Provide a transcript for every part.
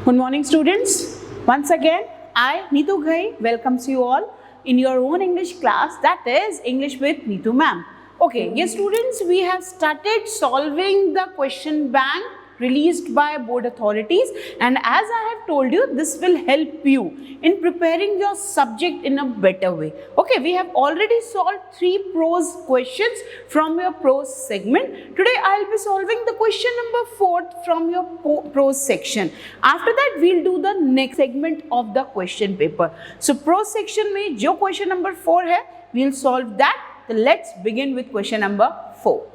Good morning, students. Once again, I, Neetu Ghai, welcomes you all in your own English class, that is English with Neetu ma'am. Okay, yes students, we have started solving the question bank released by board authorities, and as I have told you, this will help you in preparing your subject in a better way. Okay, we have already solved 3 prose questions from your prose segment. Today I will be solving the question number 4 from your prose section. After that we'll do the next segment of the question paper. So prose section में जो question number 4 है, we'll solve that. So let's begin with question number 4.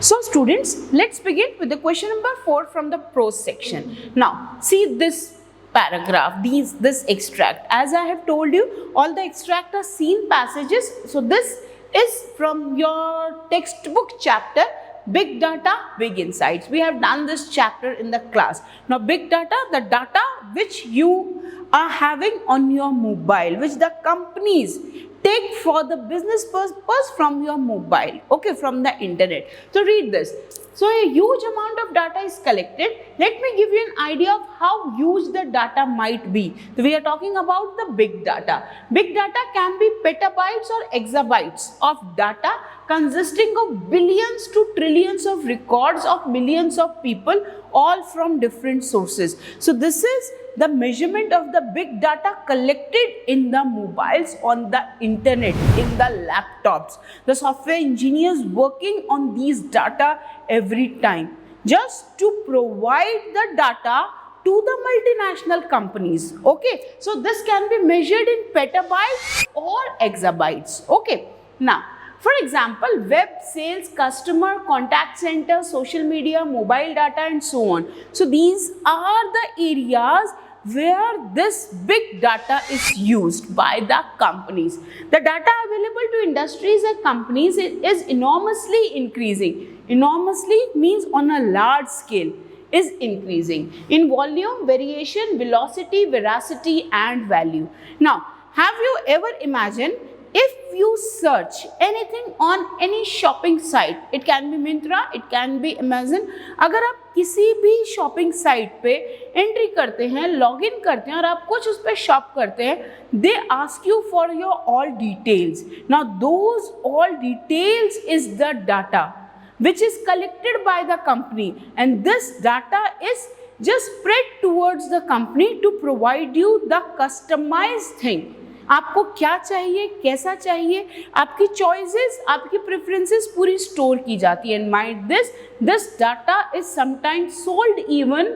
So students, let's begin with the question number 4 from the prose section. Now, see this paragraph, this extract. As I have told you, all the extract are seen passages. So this is from your textbook chapter, Big Data, Big Insights. We have done this chapter in the class. Now, big data, the data which you are having on your mobile, which the companies take for the business purpose from your mobile, okay, from the internet. So read this. So a huge amount of data is collected. Let me give you an idea of how huge the data might be. So we are talking about the big data. Big data can be petabytes or exabytes of data consisting of billions to trillions of records of millions of people, all from different sources. So this is the measurement of the big data collected in the mobiles, on the internet, in the laptops. The software engineers working on these data every time just to provide the data to the multinational companies. Okay, so this can be measured in petabytes or exabytes. Okay, now for example, web, sales, customer, contact center, social media, mobile data and so on. So these are the areas where this big data is used by the companies. The data available to industries and companies is enormously increasing. Enormously means on a large scale is increasing in volume, variation, velocity, veracity and value. Now, have you ever imagined if you search anything on any shopping site, it can be Myntra, it can be Amazon, अगर आप किसी भी shopping site पे entry करते हैं, login करते हैं और आप कुछ उस पे shop करते हैं, they ask you for your all details. Now those all details is the data which is collected by the company, and this data is just spread towards the company to provide you the customized thing. आपको क्या चाहिए, कैसा चाहिए, आपकी choices, आपकी preferences पूरी store की जाती है. And mind this data is sometimes sold even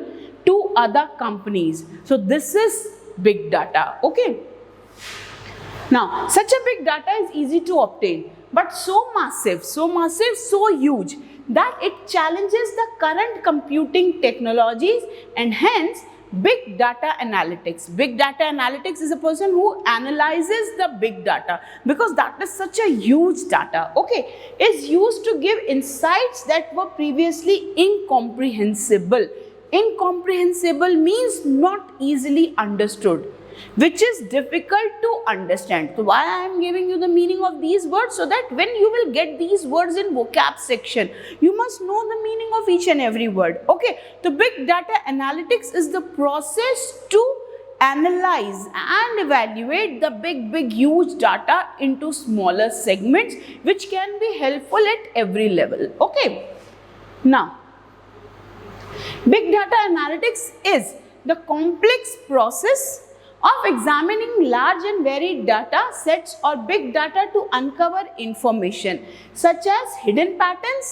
to other companies. So this is big data. Okay, now such a big data is easy to obtain, but so massive, so huge that it challenges the current computing technologies, and hence big data analytics. Big data analytics is a person who analyzes the big data, because that is such a huge data, okay, is used to give insights that were previously incomprehensible. Incomprehensible means not easily understood, which is difficult to understand. So why I am giving you the meaning of these words? So that when you will get these words in vocab section, you must know the meaning of each and every word. Okay, so big data analytics is the process to analyze and evaluate the big huge data into smaller segments, which can be helpful at every level. Okay, now big data analytics is the complex process of examining large and varied data sets or big data to uncover information such as hidden patterns.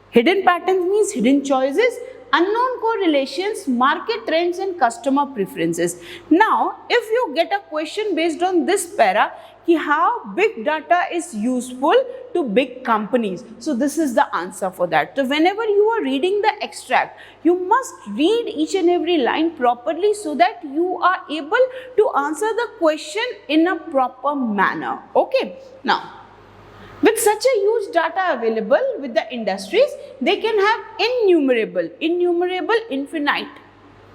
Hidden patterns means hidden choices, unknown correlations, market trends and customer preferences. Now, if you get a question based on this para, कि how big data is useful to big companies. So this is the answer for that. So whenever you are reading the extract, you must read each and every line properly so that you are able to answer the question in a proper manner. Okay. Now, with such a huge data available with the industries, they can have innumerable, infinite,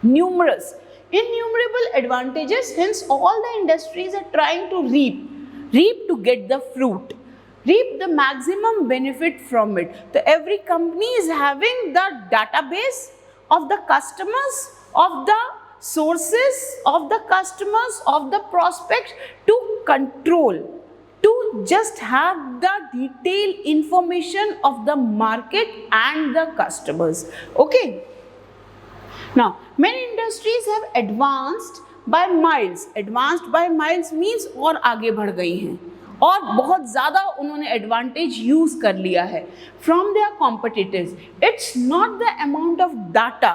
numerous, innumerable advantages. Hence, all the industries are trying to reap to get the fruit, reap the maximum benefit from it. So every company is having the database of the customers, of the sources of the customers, of the prospects, to control, to just have the detailed information of the market and the customers. Okay, now many industries have advanced by miles. Advanced by miles means और आगे बढ़ गई हैं और बहुत ज़्यादा उन्होंने advantage use कर लिया है from their competitors. It's not the amount of data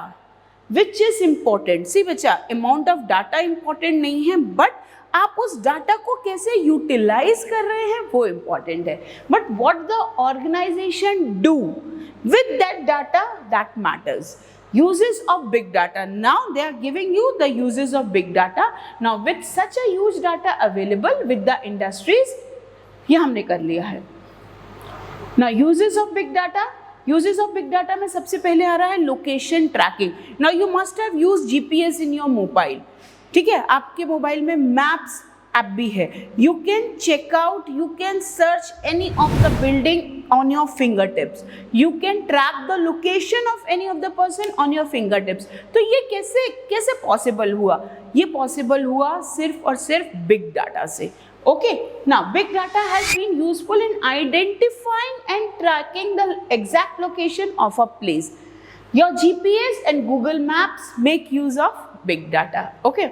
which is important. See बच्चा, अमाउंट ऑफ डाटा इम्पोर्टेंट नहीं है, बट आप उस डाटा को कैसे यूटिलाइज कर रहे हैं वो इम्पोर्टेंट है. But what the organization do with that data, that matters. Uses of big data. Now they are giving you the uses of big data. Now with such a huge data available with the industries, ये हमने कर लिया है. Now uses of big data. Uses of big data में सबसे पहले आ रहा है location tracking. Now you must have used GPS in your mobile. ठीक है, आपके मोबाइल में मैप्स ऐप भी है. You can check out, you can search any of the building on your finger tips. You can track the location of any of the person on your finger tips. तो ये कैसे possible हुआ? ये possible हुआ सिर्फ और सिर्फ big data से. Okay, now big data has been useful in identifying and tracking the exact location of a place. Your GPS and Google Maps make use of big data. Okay.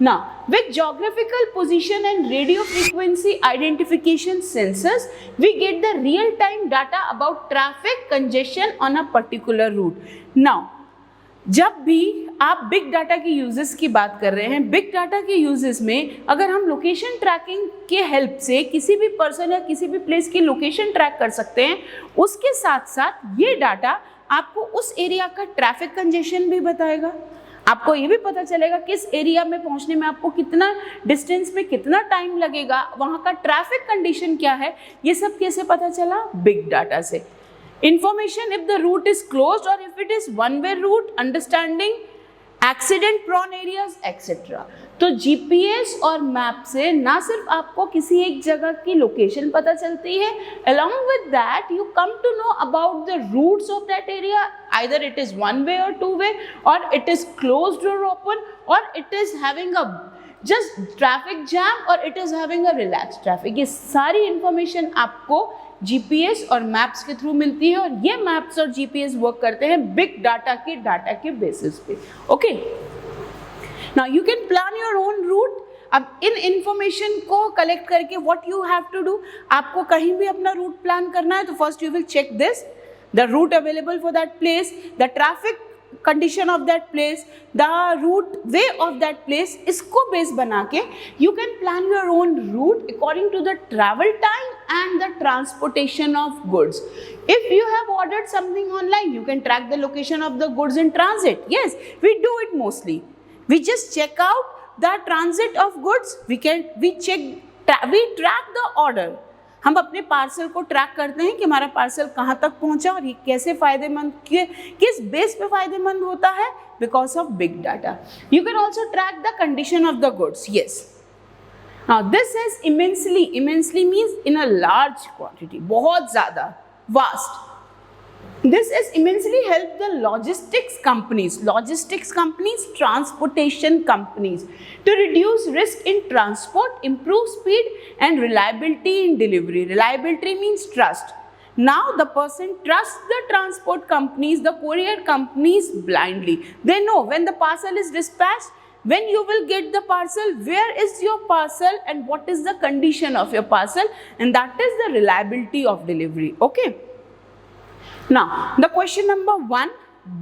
Now, with geographical position and radio frequency identification sensors, we get the real-time data about traffic congestion on a particular route. Now, जब भी आप big data के uses की बात कर रहे हैं, big data के यूजेस में अगर हम लोकेशन ट्रैकिंग के हेल्प से किसी भी पर्सन या किसी भी प्लेस की लोकेशन ट्रैक कर सकते हैं, उसके साथ साथ ये डाटा आपको उस एरिया का ट्रैफिक कंजेशन भी बताएगा. आपको ये भी पता चलेगा किस एरिया में पहुंचने में आपको कितना डिस्टेंस में कितना टाइम लगेगा, वहाँ का ट्रैफिक कंडीशन क्या है. ये सब कैसे पता चला? बिग डाटा से. Information if the route is closed or if it is one-way route, understanding accident prone areas, etc. तो GPS और मैप से ना सिर्फ आपको किसी एक जगह की लोकेशन पता चलती है, along with that you come to know about the routes of that area, either it is one way or two way, or it is closed or open, or it is having a just traffic jam, or it is having a relaxed traffic. ये सारी information आपको GPS और maps के through मिलती है और ये maps और GPS वर्क करते हैं बिग डाटा के बेसिस पे. Okay, now you can plan your own route. अब इन इंफॉर्मेशन को कलेक्ट करके what you have to do, आपको कहीं भी अपना रूट प्लान करना है तो first you will check this, the route available for that place, the traffic condition of that place, the route way of that place. इसको base बना के you can plan your own root according to the travel time and the transportation of goods. If you have ordered something online, you can track the location of the goods in transit. Yes, we do it mostly. We just check out the transit of goods. We track the order. हम अपने parcel को track करते हैं कि हमारा parcel कहाँ तक पहुँचा और ये कैसे फायदेमंद, किस बेस पे फायदेमंद होता है, because of big data. You can also track the condition of the goods. Yes, now this is immensely means in a large quantity, बहुत ज़्यादा, vast. This is immensely help the logistics companies, transportation companies to reduce risk in transport, improve speed and reliability in delivery. Reliability means trust. Now the person trusts the transport companies, the courier companies blindly. They know when the parcel is dispatched, when you will get the parcel, where is your parcel and what is the condition of your parcel, and that is the reliability of delivery. Okay, now the question number 1,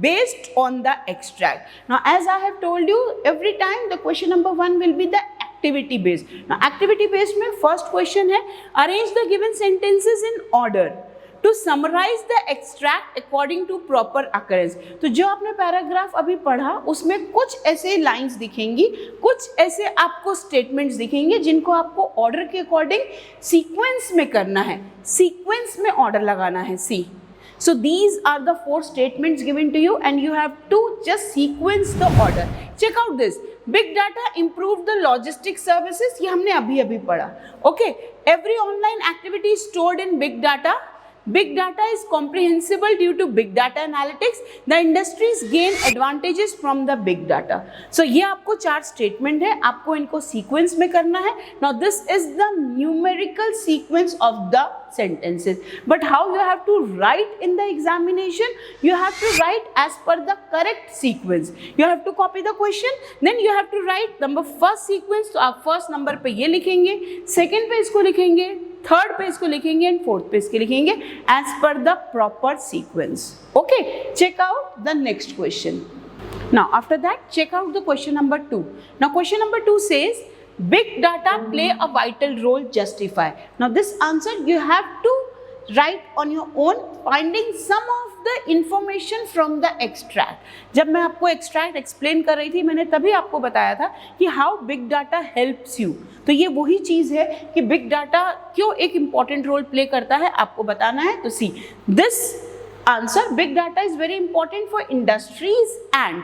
based on the extract. Now as I have told you, every time the question number 1 will be the activity based. Now activity based में first question है, arrange the given sentences in order to summarize the extract according to proper occurrence. तो जो आपने paragraph अभी पढ़ा उसमें कुछ ऐसे लाइंस दिखेंगी, कुछ ऐसे आपको स्टेटमेंट्स दिखेंगे जिनको आपको ऑर्डर के अकॉर्डिंग सीक्वेंस में करना है, सीक्वेंस में ऑर्डर लगाना है. सी, so these are the 4 statements given to you and you have to just sequence the order. Check out this, big data improve the logistic services. ये हमने अभी पढ़ा. Okay, every online activity is stored in big data. Big data is comprehensible due to big data analytics. The industries gain advantages from the big data. So ये आपको 4 statement है, आपको इनको sequence में करना है. Now this is the numerical sequence of the sentences. But how you have to write in the examination? You have to write as per the correct sequence. You have to copy the question, then you have to write number first sequence. तो आप first number पे ये लिखेंगे, second पे इसको लिखेंगे, third पे इसको लिखेंगे एंड फोर्थ पे इसके लिखेंगे as per the proper sequence. Okay, check out the next question. Now after that, check out the question number 2. Now question number 2 says big data play a vital role, justify. Now this answer you have to write on your own, finding some of the information from the extract. जब मैं आपको extract explain कर रही थी, मैंने तभी आपको बताया था कि how big data helps you. तो ये वही चीज़ है कि big data क्यों एक important role play करता है, आपको बताना है. तो see this answer, big data is very important for industries and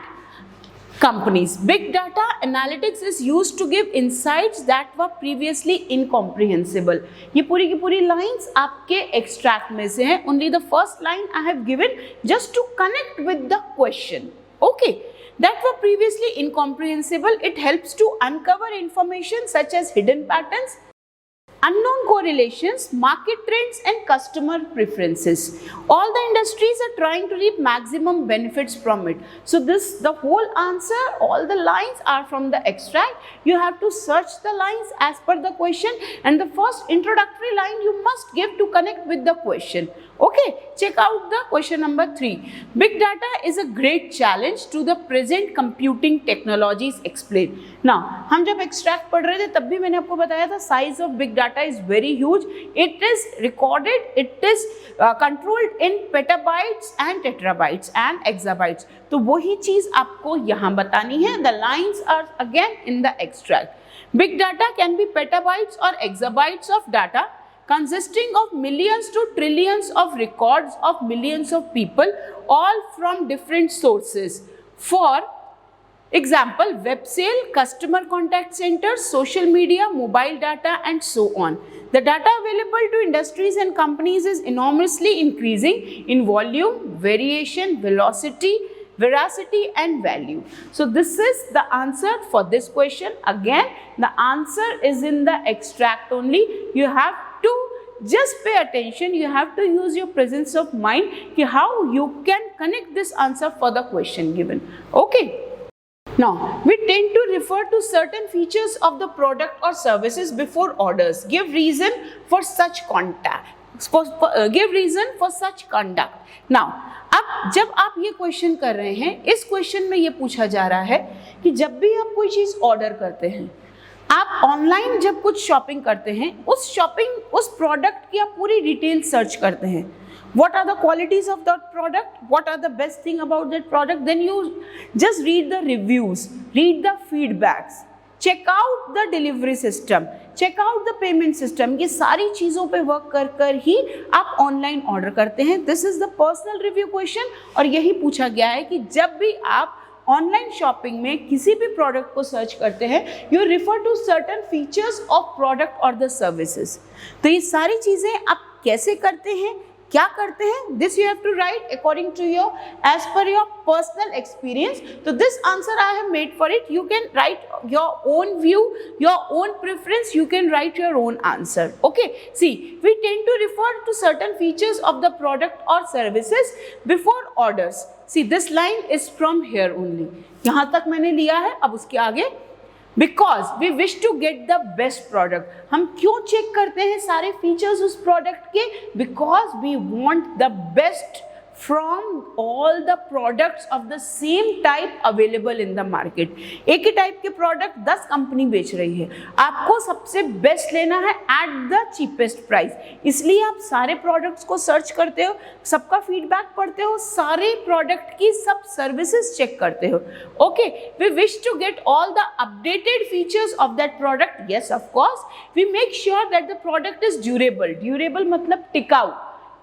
companies. Big data analytics is used to give insights that were previously incomprehensible. ये पूरी की पूरी lines आपके extract में से हैं. Only the first line I have given just to connect with the question. Okay, that were previously incomprehensible. It helps to uncover information such as hidden patterns, unknown correlations, market trends and customer preferences. All the industries are trying to reap maximum benefits from it. So the whole answer, all the lines are from the extract. You have to search the lines as per the question, and the first introductory line you must give to connect with the question. Okay, check out the question number 3. Big data is a great challenge to the present computing technologies, explain. Now हम जब extract पढ़ रहे थे तब भी मैंने आपको बताया था size of big data is very huge. It is recorded, it is controlled in petabytes and tetrabytes and exabytes. तो वही चीज आपको यहाँ बतानी है. The lines are again in the extract. Big data can be petabytes or exabytes of data consisting of millions to trillions of records of millions of people, all from different sources. For example, web sale, customer contact centers, social media, mobile data and so on. The data available to industries and companies is enormously increasing in volume, variation, velocity, veracity and value. So this is the answer for this question. Again, the answer is in the extract only. You have to just pay attention. You have to use your presence of mind कि how you can connect this answer for the question given. Okay. Now we tend to refer to certain features of the product or services before orders. Give reason for such contact. Give reason for such conduct. Now अब जब आप ये question कर रहे हैं, इस question में ये पूछा जा रहा है कि जब भी आप कोई चीज़ ऑर्डर करते हैं, आप ऑनलाइन जब कुछ शॉपिंग करते हैं, उस प्रोडक्ट की आप पूरी डिटेल सर्च करते हैं. What are the qualities of that product? What are the best thing about that product? Then you just read the reviews, read the feedbacks, check out the delivery system, check out the payment system. ये सारी चीज़ों पे work कर ही आप online order करते हैं. This is the personal review question और यही पूछा गया है कि जब भी आप ऑनलाइन शॉपिंग में किसी भी प्रोडक्ट को सर्च करते हैं, you refer to certain features of product और द सर्विसेज. तो ये सारी चीज़ें आप कैसे करते हैं, क्या करते हैं, this you have to write according to your as per your personal experience. तो this answer I have made for it. You can write your own view, your own preference, you can write your own answer. Okay, see we tend to refer to certain features of the product और services before orders. See this line is from here only. यहाँ तक मैंने लिया है, अब उसके आगे because we wish to get the best product. हम क्यों चेक करते हैं सारे फीचर्स उस प्रोडक्ट के? Because we want the best from all the products of the same type available in the market. एक ही टाइप के प्रोडक्ट 10 कंपनी बेच रही है, आपको सबसे बेस्ट लेना है एट द चीपेस्ट प्राइस. इसलिए आप सारे प्रोडक्ट्स को सर्च करते हो, सबका फीडबैक पढ़ते हो, सारे प्रोडक्ट की सब सर्विसेज चेक करते हो. Okay, we wish to get all the updated features of that product. Yes, of course we make sure that the product is durable. Durable मतलब टिकाऊ,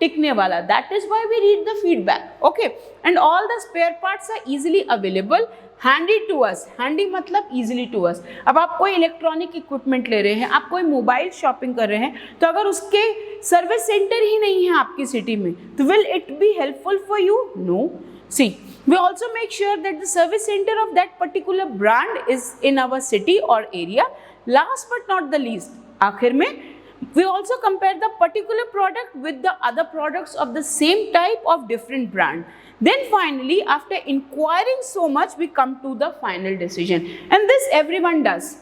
टिकने वाला. That is why we read the feedback. Okay, and all the spare parts are easily available, handy to us, handy मतलब easily to us. अब आप कोई electronic equipment ले रहे हैं, आप कोई मोबाइल शॉपिंग कर रहे हैं, तो अगर उसके सर्विस सेंटर ही नहीं है आपकी सिटी में, तो will it be helpful for you? No. See, we also make sure that the service center of that particular brand is in our city or area. Last but not the least, आखिर में we also compare the particular product with the other products of the same type of different brand. Then finally, after inquiring so much, we come to the final decision, and this everyone does.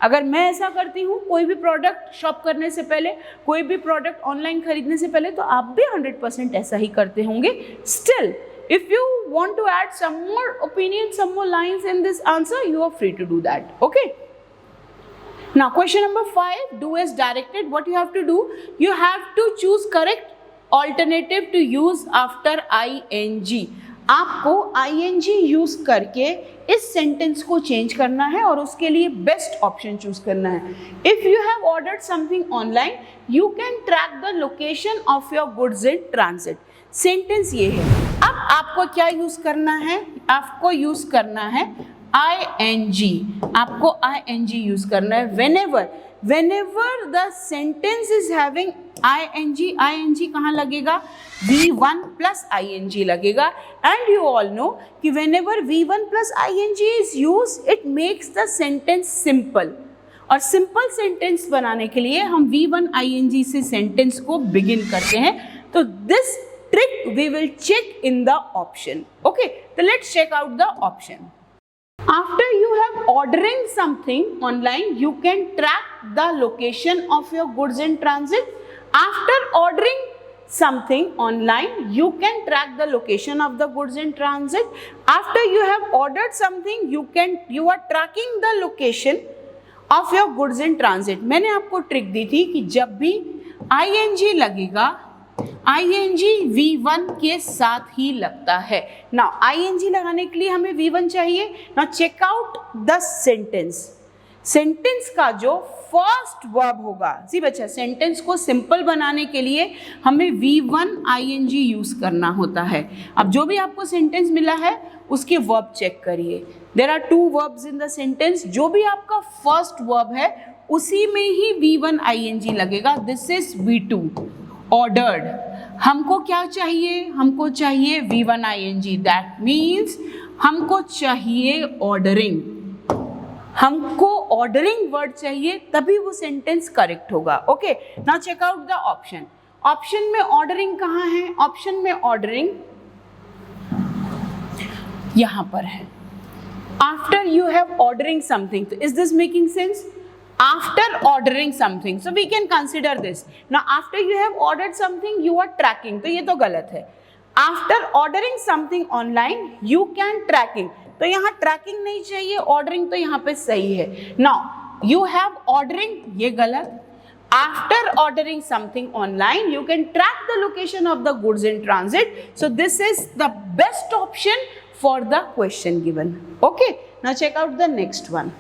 अगर मैं ऐसा करती हूँ कोई भी product shop करने से पहले, कोई भी प्रोडक्ट ऑनलाइन खरीदने से पहले, तो आप भी 100% ऐसा ही करते होंगे। Still, if you want to add some more opinion, some more lines in this answer, you are free to do that. Okay. Now question number 5, do as directed. What you have to do? You have to choose correct alternative to use after ing. आपको ing use करके इस sentence को change करना है और उसके लिए best option choose करना है। If you have ordered something online, you can track the location of your goods in transit. Sentence ये है। अब आपको क्या यूज करना है? आपको यूज करना है ing। आपको ing यूज करना है whenever the sentence is having ing कहाँ लगेगा? V1 plus ing लगेगा। And you all know कि whenever V1 plus ing is used, it makes the sentence simple। और सिंपल सेंटेंस बनाने के लिए हम V1 ing से सेंटेंस को बिगिन करते हैं। तो this trick we will check in the option. Okay, so let's check out the option. After you have ordering something online, you can track the location of your goods in transit. After ordering something online, you can track the location of the goods in transit. After you have ordered something, you are tracking the location of your goods in transit. मैंने आपको trick दी थी कि जब भी ing लगेगा, ing V1 के साथ ही लगता है। Now ing लगाने के लिए हमें V1 चाहिए। Now check out the sentence। Sentence का जो फर्स्ट वर्ब होगा, जी बच्चा, सेंटेंस को सिंपल बनाने के लिए हमें V1 ing यूज करना होता है। अब जो भी आपको सेंटेंस मिला है उसके वर्ब चेक करिए। There are 2 verbs in the sentence. जो भी आपका फर्स्ट वर्ब है उसी में ही V1 ing लगेगा। This is V2 ordered. हमको क्या चाहिए? हमको चाहिए V1 ing। दैट मीन्स हमको चाहिए ऑर्डरिंग। हमको ऑर्डरिंग वर्ड चाहिए, तभी वो सेंटेंस करेक्ट होगा। Okay, now check out the option. Option में ऑर्डरिंग कहाँ है? ऑप्शन में ऑर्डरिंग यहां पर है। After you have ordering something, तो is this making sense? After ordering something, so we can consider this. Now after you have ordered something, you are tracking, तो ये तो गलत है। After ordering something online, you can tracking, तो यहाँ tracking नहीं चाहिए, ordering तो यहाँ पे सही है। Now you have ordering, ये गलत। After ordering something online, you can track the location of the goods in transit. So this is the best option for the question given. Okay, now check out the next one.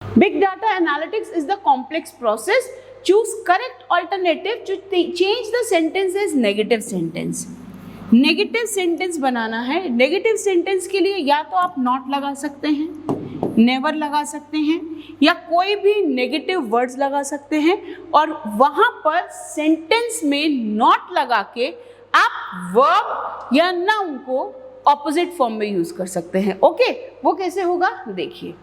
Big data analytics is the complex process. Choose correct alternative to change the sentence as negative sentence. Negative sentence बनाना है। Negative sentence के लिए या तो आप not लगा सकते हैं, नेवर लगा सकते हैं, या कोई भी नेगेटिव वर्ड्स लगा सकते हैं और वहां पर सेंटेंस में नॉट लगा के आप वर्ब या नाउन को ऑपोजिट फॉर्म में यूज कर सकते हैं। ओके, वो कैसे होगा देखिए।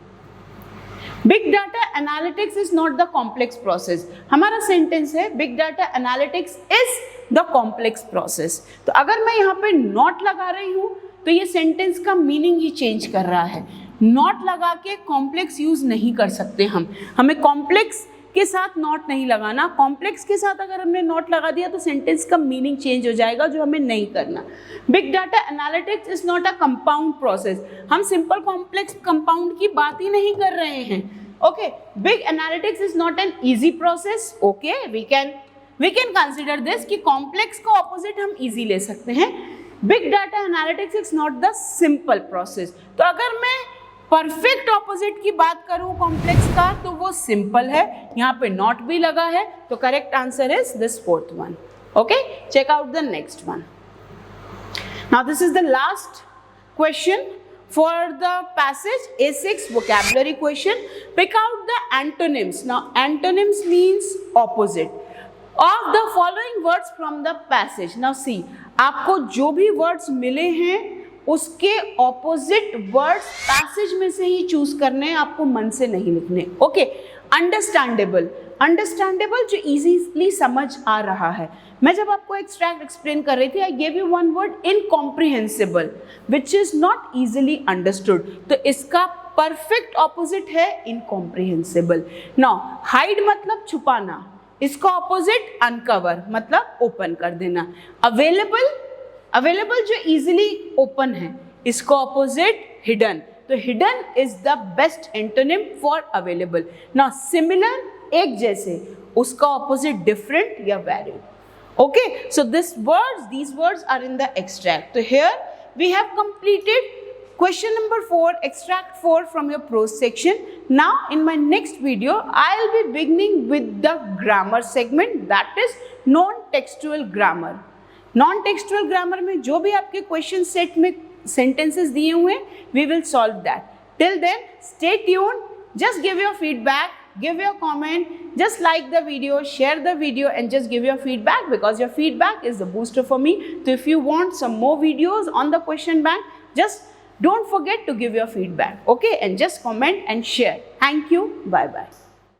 Big data analytics is not the complex process. हमारा सेंटेंस है big data analytics is the complex process. तो अगर मैं यहाँ पे नॉट लगा रही हूँ तो ये सेंटेंस का मीनिंग ही चेंज कर रहा है। नॉट लगा के कॉम्प्लेक्स यूज नहीं कर सकते हमें कॉम्प्लेक्स के साथ नॉट नहीं लगाना। कॉम्प्लेक्स के साथ अगर हमने नॉट लगा दिया तो सेंटेंस का मीनिंग चेंज हो जाएगा, जो हमें नहीं करना। Big data analytics is not a compound process. हम सिंपल कॉम्प्लेक्स कंपाउंड की बात ही नहीं कर रहे हैं। Okay, big analytics is not an easy process. Okay, we can consider this कि कॉम्प्लेक्स का ऑपोजिट हम इजी ले सकते हैं। Big data analytics is not the simple process. तो अगर मैं परफेक्ट ऑपोजिट की बात करूं कॉम्प्लेक्स का तो वो सिंपल है, यहाँ पे नॉट भी लगा है, तो correct answer is this fourth one. Okay, check out the next one. Now this is the last question for the passage, A6 vocabulary question. Pick out the antonyms. Now antonyms means opposite of the following words from the passage. Now see, आपको जो भी words मिले हैं उसके opposite words passage में से ही choose करने हैं, आपको मन से नहीं लिखने. Okay, understandable. अंडरस्टैंडेबल जो इजीली समझ आ रहा है. मैं जब आपको एक्सट्रैक्ट एक्सप्लेन कर रही थी, I gave you one word, incomprehensible, which is not easily understood. तो इसका परफेक्ट ऑपोजिट है इनकॉम्प्रिहेंसिबल. नाउ हाइड मतलब छुपाना, इसका ऑपोजिट अनकवर मतलब ओपन कर देना. अवेलेबल, अवेलेबल जो इजीली ओपन है, इसका ऑपोजिट हिडन. तो hidden is the best antonym for available. Now similar, एक जैसे, उसका ऑपोजिट डिफरेंट या varied. Okay, so these words are in the extract. So here we have completed question number 4, extract 4 from your prose section. Now in my next video, I'll be beginning with the grammar segment, that is non-textual grammar. Non-textual grammar में जो भी आपके question set में sentences दिए हुए हैं, we will solve that. Till then, stay tuned. Just give your feedback. Give your comment, just like the video, share the video and just give your feedback, because your feedback is the booster for me. So if you want some more videos on the question bank, just don't forget to give your feedback, okay? And just comment and share. Thank you. Bye bye.